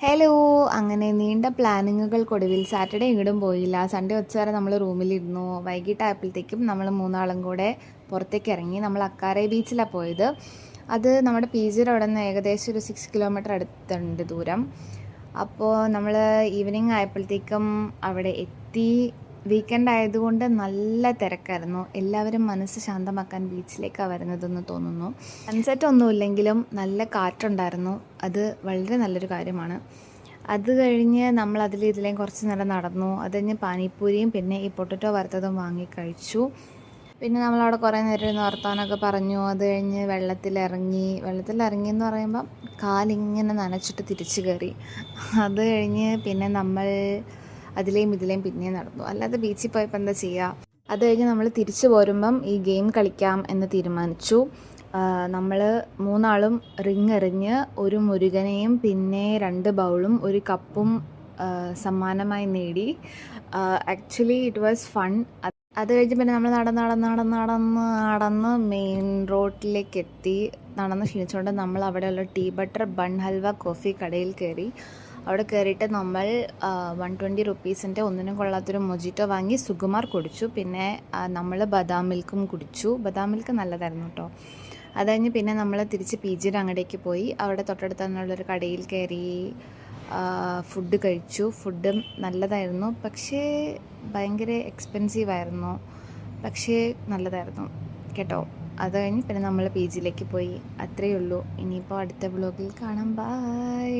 Hello. അങ്ങനെ നീണ്ട പ്ലാനിങ്ങുകൾക്കൊടുവിൽ Saturday എങ്ങോട്ടും പോയില്ല. സൺഡേ ഉച്ചവരെ നമ്മൾ റൂമിലിരുന്നു. വൈകിട്ടായപ്പോഴത്തേക്കും നമ്മൾ മൂന്നാളും കൂടെ പുറത്തേക്ക് ഇറങ്ങി. നമ്മൾ അക്കാരെ ബീച്ചിലാണ് പോയത്. അത് നമ്മുടെ പി ജിയുടെ അവിടെ നിന്ന് ഏകദേശം ഒരു 6 കിലോമീറ്റർ അടുത്തുണ്ട് ദൂരം. അപ്പോൾ നമ്മൾ ഈവനിങ് ആയപ്പോഴത്തേക്കും അവിടെ എത്തി. വീക്കെൻഡ് ആയതുകൊണ്ട് നല്ല തിരക്കായിരുന്നു. എല്ലാവരും മനസ്സ് ശാന്തമാക്കാൻ ബീച്ചിലേക്കാണ് വരുന്നതെന്ന് തോന്നുന്നു. സൺസെറ്റ് ഒന്നുമില്ലെങ്കിലും നല്ല കാറ്റുണ്ടായിരുന്നു. അത് വളരെ നല്ലൊരു കാര്യമാണ്. അത് കഴിഞ്ഞ് നമ്മൾ ഇതിലേയും കുറച്ച് നേരം നടന്നു. അത് കഴിഞ്ഞ് പാനിപ്പൂരിയും പിന്നെ ഈ പൊട്ടറ്റോ വറുത്തതും വാങ്ങി കഴിച്ചു. പിന്നെ നമ്മളവിടെ കുറേ നേരം ഇരുന്ന് വർത്താനമൊക്കെ പറഞ്ഞു. അത് കഴിഞ്ഞ് വെള്ളത്തിലിറങ്ങി എന്ന് പറയുമ്പം കാലിങ്ങനെ നനച്ചിട്ട് തിരിച്ചു കയറി. അത് കഴിഞ്ഞ് പിന്നെ നമ്മൾ അതിലേയും പിന്നെയും നടന്നു. അല്ലാതെ ബീച്ചിൽ പോയപ്പോൾ എന്താ ചെയ്യുക. അത് കഴിഞ്ഞ് നമ്മൾ തിരിച്ചു പോരുമ്പം ഈ ഗെയിം കളിക്കാം എന്ന് തീരുമാനിച്ചു. നമ്മൾ മൂന്നാളും റിങ് എറിഞ്ഞ് ഒരു മുരുകനെയും പിന്നെ 2 ബൗളും ഒരു കപ്പും സമ്മാനമായി നേടി. Actually it was fun. അത് കഴിഞ്ഞ് പിന്നെ നമ്മൾ നടന്ന് മെയിൻ റോഡിലേക്ക് എത്തി. നടന്ന് ക്ഷീണിച്ചുകൊണ്ട് നമ്മൾ അവിടെയുള്ള tea butter bun halwa coffee കടയിൽ കയറി. അവിടെ കയറിയിട്ട് നമ്മൾ 120 റുപ്പീസിൻ്റെ ഒന്നിനും കൊള്ളാത്തൊരു മൊജിറ്റോ വാങ്ങി സുകുമാർ കുടിച്ചു. പിന്നെ നമ്മൾ ബദാം മിൽക്കും കുടിച്ചു. ബദാം മിൽക്ക് നല്ലതായിരുന്നു കേട്ടോ. അത് കഴിഞ്ഞ് പിന്നെ നമ്മൾ തിരിച്ച് പി ജിയുടെ അങ്ങടേക്ക് പോയി. അവിടെ തൊട്ടടുത്ത് തന്നെയുള്ളൊരു കടയിൽ കയറി ഫുഡ് കഴിച്ചു. ഫുഡ് നല്ലതായിരുന്നു, പക്ഷേ ഭയങ്കര എക്സ്പെൻസീവായിരുന്നു, പക്ഷേ നല്ലതായിരുന്നു കേട്ടോ. അത് കഴിഞ്ഞ് പിന്നെ നമ്മൾ പി ജിയിലേക്ക് പോയി. അത്രയേ ഉള്ളൂ. ഇനിയിപ്പോൾ അടുത്ത വ്ളോഗിൽ കാണാം. ബൈ.